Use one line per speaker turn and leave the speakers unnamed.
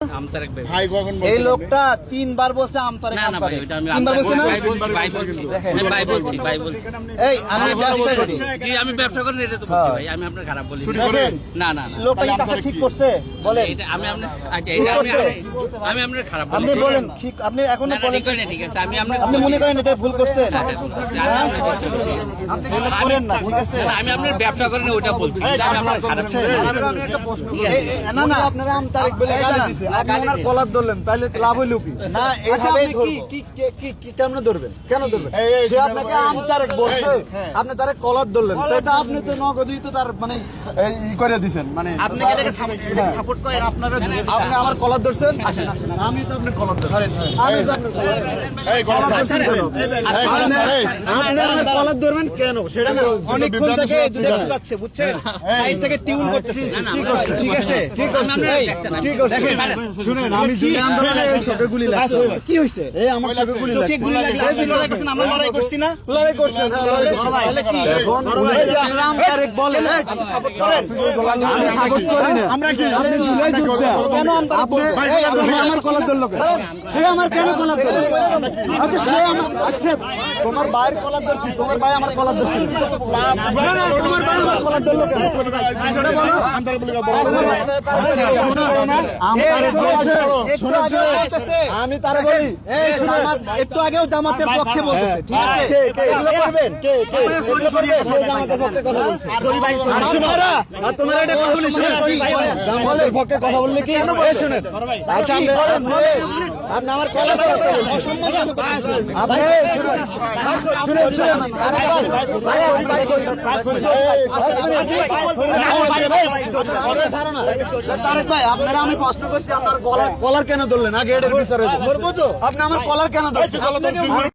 এই লোকটা তিনবার বলছে আমতারেক তিনবার বলছে না। এই
আমি ব্যবসা করি এটা তো বলছি ভাই, আমি আপনার খারাপ বলি না। না
লোকটা কি কাজটা ঠিক করছে বলেন?
আমি আপনার খারাপ বলি।
আপনি বলেন আপনি এখনো বলেন
ঠিক আছে,
আপনি মনে করেন এটা ভুল করছেন? করেন না, ঠিক আছে।
আমি আপনার ব্যবসা করেন ওটা বলছি, আমি আপনার খারাপ
না না আপনারা আমতারেক বলে গালি দিছে, আপনি ওনার কলার ধরলেন, তাহলে লাভ হইল কি? না এইভাবে কি কেমনে ধরবেন? কেন ধরবেন? সে আপনাকে আমতারেক বলছে, আপনি তারে কলার ধরলেন, এটা আপনি তো নগদই তো তার মানে ই করে দিবেন, মানে আপনি কি এটাকে সাপোর্ট করেন? আপনারা আপনি আমার কলার ধরছেন, আমি তো আপনার কলার ধরেন, আমি তো আপনার আপনার কলার ধরবেন কেন? সেটা না অনেকক্ষণ থেকে যেটা ঢুকাচ্ছে, বুঝছেন? সাইড থেকে টিউন করতেছে। কি করছে? ঠিক আছে, কি করছে? কি করছে? শুনেন, আমি যে আন্দোলনে চোখে গুলি লাগছে, কি হইছে? এই আমার চোখে গুলি লাগছে, চোখে গুলি লাগলে আপনি লড়াই করছেন, আমরা লড়াই করছি না? লড়াই করছেন, তাহলে কি? এখন আপনারা আমতারেক বলেন, আপনি সাপোর্ট করেন? আমি সাপোর্ট করি না। আমরা কি আপনি জুলাই যুদ্ধ কেন আমতারেক বলছেন? এই আমার কলার ধরলো কেন? সে আমার কেন কলার ধরলো? আচ্ছা সে আমার, আচ্ছা তোমার ভাইয়ের কলার ধরছি, তোমার ভাই আমার কলার ধরছি, না না তোমার ভাই আমার কলার ধরলো কেন? সেটা বলো। আমি তারা বলি একটু আগেও জামাতের পক্ষে বলতেছে, ঠিক আছে? এগুলো করবেন, এগুলো করবেন, জামাতের পক্ষে কথা বলছে। আর তোমার এটা কথা বলি, জামাতের পক্ষে কথা বললে কি শুনেন? আচ্ছা আপনি আমার কলেজ আপনি আপনারা আমি প্রশ্ন করছি, আপনার কলার কেন ধরলেন? আগে এটার বিচারে আপনি আমার কলার কেন ধরছেন?